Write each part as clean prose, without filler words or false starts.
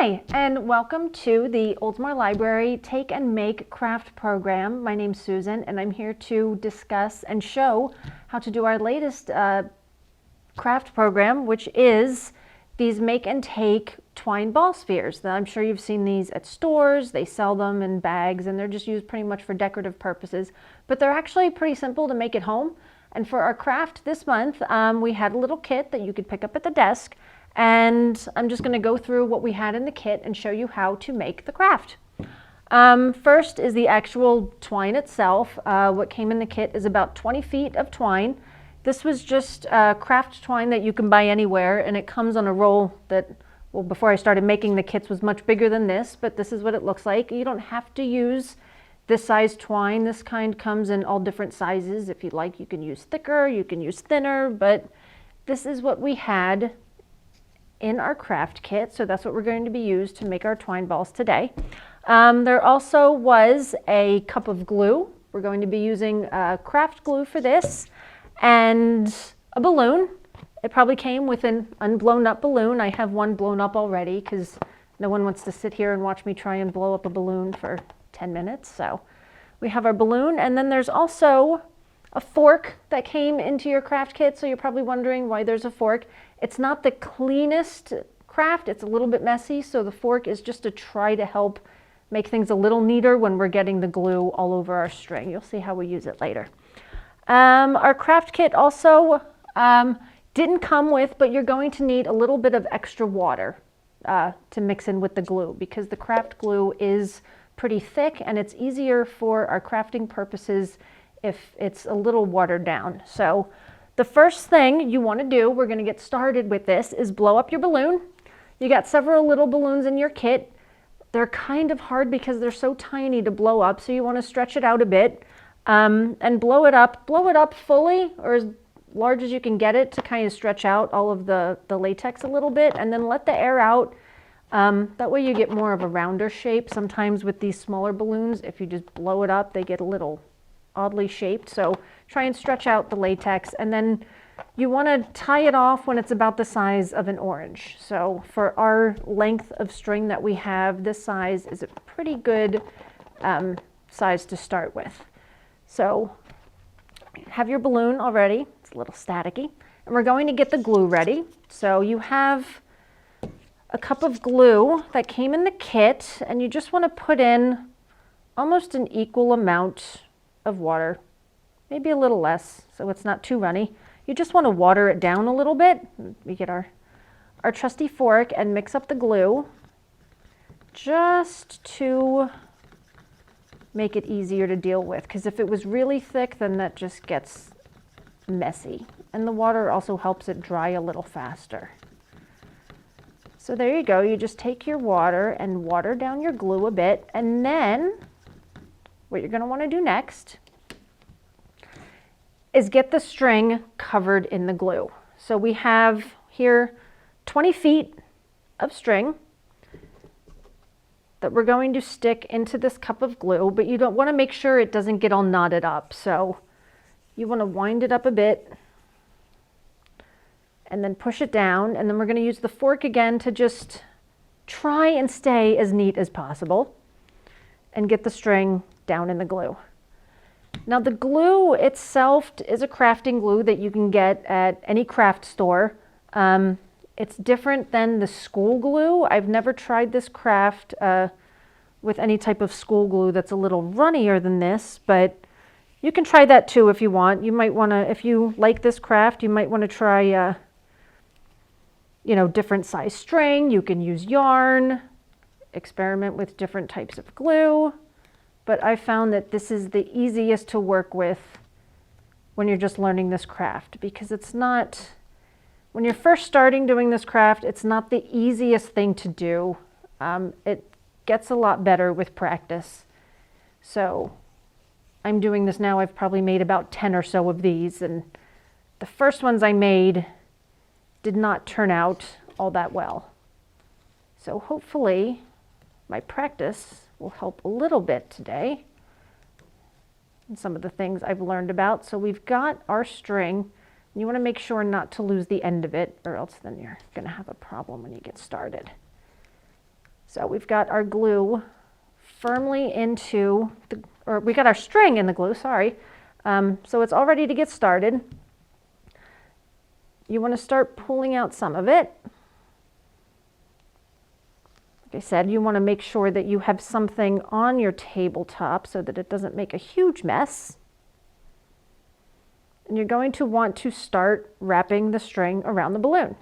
Hi, and welcome to the Oldsmar Library Take and Make craft program. My name's Susan, and I'm here to discuss and show how to do our latest craft program, which is these make and take twine ball spheres. Now, I'm sure you've seen these at stores. They sell them in bags, and they're just used pretty much for decorative purposes, but they're actually pretty simple to make at home. And for our craft this month, we had a little kit that you could pick up at the desk. And I'm just going to go through what we had in the kit and show you how to make the craft. First is the actual twine itself. What came in the kit is about 20 feet of twine. This was just craft twine that you can buy anywhere, and it comes on a roll that, well, before I started making the kits was much bigger than this, but this is what it looks like. You don't have to use this size twine. This kind comes in all different sizes. If you like, you can use thicker, you can use thinner, but this is what we had in our craft kit, so that's what we're going to be used to make our twine balls today. There also was a cup of glue. We're going to be using craft glue for this, and a balloon. It probably came with an unblown up balloon. I have one blown up already because no one wants to sit here and watch me try and blow up a balloon for 10 minutes. So we have our balloon, and then there's also a fork that came into your craft kit, so you're probably wondering why there's a fork. It's not the cleanest craft, it's a little bit messy, so the fork is just to try to help make things a little neater when we're getting the glue all over our string. You'll see how we use it later. Our craft kit also didn't come with, but you're going to need a little bit of extra water to mix in with the glue, because the craft glue is pretty thick and it's easier for our crafting purposes if it's a little watered down. So the first thing you want to do, we're going to get started with this, is blow up your balloon. You got several little balloons in your kit. They're kind of hard because they're so tiny to blow up, so you want to stretch it out a bit and blow it up. Blow it up fully, or as large as you can get it, to kind of stretch out all of the latex a little bit, and then let the air out. That way you get more of a rounder shape. Sometimes with these smaller balloons, if you just blow it up, they get a little oddly shaped, so try and stretch out the latex, and then you want to tie it off when it's about the size of an orange. So for our length of string that we have, this size is a pretty good size to start with. So have your balloon already. It's a little staticky, and we're going to get the glue ready. So you have a cup of glue that came in the kit, and you just want to put in almost an equal amount of water, maybe a little less, so it's not too runny. You just want to water it down a little bit. We get our trusty fork and mix up the glue just to make it easier to deal with, because if it was really thick, then that just gets messy, and the water also helps it dry a little faster. So there you go. You just take your water and water down your glue a bit, and then what you're going to want to do next is get the string covered in the glue. So we have here 20 feet of string that we're going to stick into this cup of glue, but you don't want to make sure it doesn't get all knotted up. So you want to wind it up a bit and then push it down, and then we're going to use the fork again to just try and stay as neat as possible and get the string down in the glue. Now the glue itself is a crafting glue that you can get at any craft store. It's different than the school glue. I've never tried this craft with any type of school glue that's a little runnier than this, but you can try that too if you want. You might want to, if you like this craft, you might want to try you know, different size string. You can use yarn, experiment with different types of glue. But I found that this is the easiest to work with when you're just learning this craft, because it's not, when you're first starting doing this craft, it's not the easiest thing to do. It gets a lot better with practice. So I'm doing this now. I've probably made about 10 or so of these, and the first ones I made did not turn out all that well. So hopefully my practice will help a little bit today and some of the things I've learned about. So we've got our string. You want to make sure not to lose the end of it, or else then you're going to have a problem when you get started. So we've got our glue firmly into the, or we got our string in the glue, sorry. So it's all ready to get started. You want to start pulling out some of it. Like I said, you want to make sure that you have something on your tabletop so that it doesn't make a huge mess. And you're going to want to start wrapping the string around the balloon.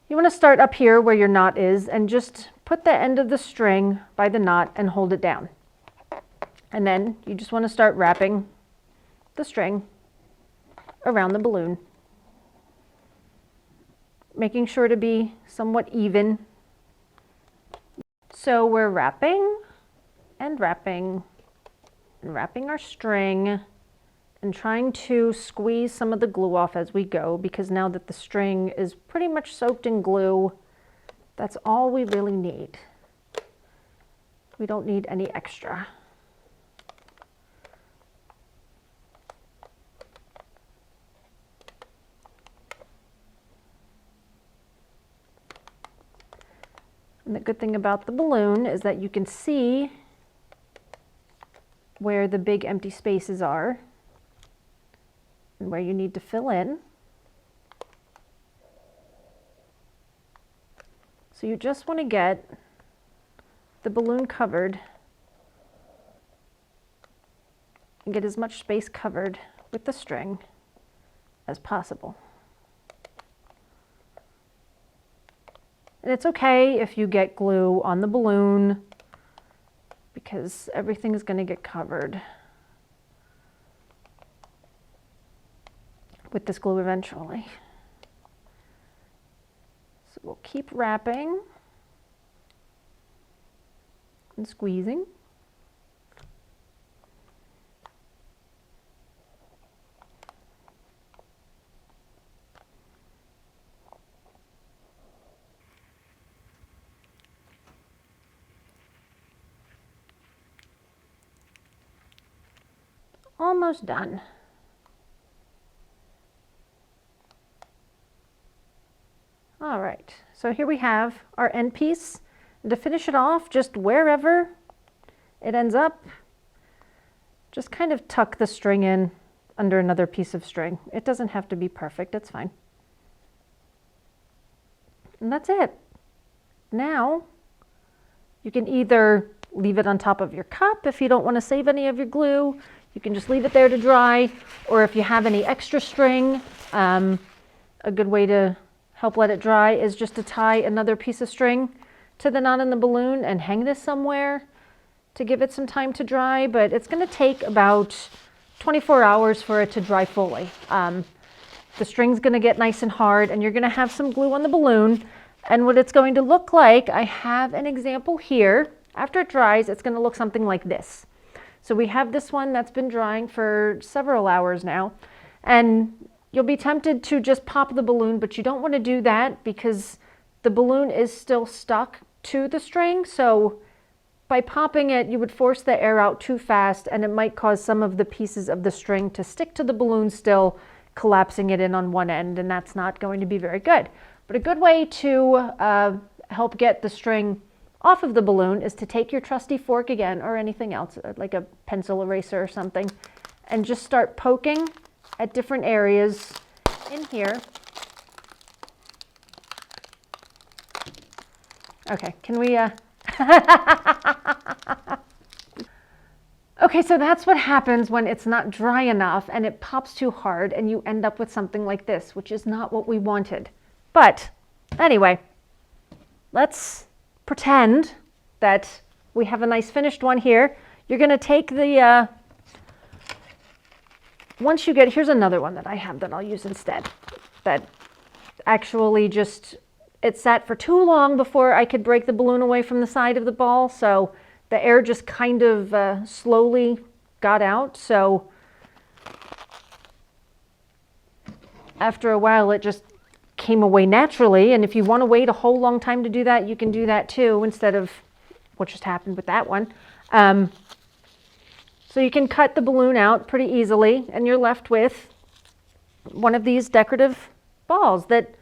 You want to start up here where your knot is and just put the end of the string by the knot and hold it down. And then you just want to start wrapping the string around the balloon, making sure to be somewhat even. So we're wrapping and wrapping and wrapping our string and trying to squeeze some of the glue off as we go, because now that the string is pretty much soaked in glue, that's all we really need. We don't need any extra. And the good thing about the balloon is that you can see where the big empty spaces are and where you need to fill in. So you just want to get the balloon covered and get as much space covered with the string as possible. And it's okay if you get glue on the balloon, because everything is going to get covered with this glue eventually. So we'll keep wrapping and squeezing. Almost done. All right, so here we have our end piece. And to finish it off, just wherever it ends up, just kind of tuck the string in under another piece of string. It doesn't have to be perfect, it's fine. And that's it. Now, you can either leave it on top of your cup if you don't want to save any of your glue. You can just leave it there to dry, or if you have any extra string, a good way to help let it dry is just to tie another piece of string to the knot in the balloon and hang this somewhere to give it some time to dry, but it's going to take about 24 hours for it to dry fully. The string's going to get nice and hard, and you're going to have some glue on the balloon, and what it's going to look like, I have an example here. After it dries, it's going to look something like this. So we have this one that's been drying for several hours now, and you'll be tempted to just pop the balloon, but you don't want to do that because the balloon is still stuck to the string. So by popping it, you would force the air out too fast, and it might cause some of the pieces of the string to stick to the balloon still, collapsing it in on one end, and that's not going to be very good. But a good way to help get the string off of the balloon is to take your trusty fork again, or anything else, like a pencil eraser or something, and just start poking at different areas in here. Okay, can we, Okay, so that's what happens when it's not dry enough and it pops too hard and you end up with something like this, which is not what we wanted. But anyway, let's pretend that we have a nice finished one here. You're going to take the, once you get, here's another one that I have that I'll use instead, that actually just, it sat for too long before I could break the balloon away from the side of the ball, so the air just kind of slowly got out. So after a while, it just came away naturally, and if you want to wait a whole long time to do that, you can do that too, instead of what just happened with that one. So you can cut the balloon out pretty easily, and you're left with one of these decorative balls that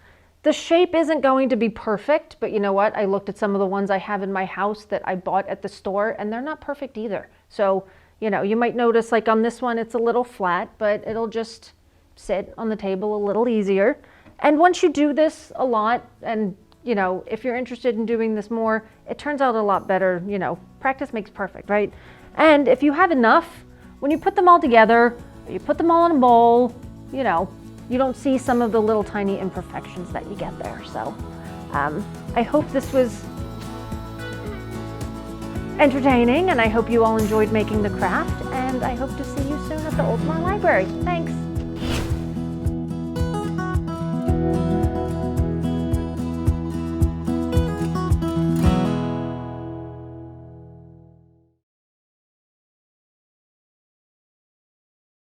The shape isn't going to be perfect, but you know what? I looked at some of the ones I have in my house that I bought at the store, and they're not perfect either. So, you know, you might notice like on this one, it's a little flat, but it'll just sit on the table a little easier. And once you do this a lot, and you know, if you're interested in doing this more, it turns out a lot better. You know, practice makes perfect, right? And if you have enough, when you put them all together, you put them all in a bowl, you know, you don't see some of the little tiny imperfections that you get there. So I hope this was entertaining, and I hope you all enjoyed making the craft, and I hope to see you soon at the Oldsmar Library. Thanks.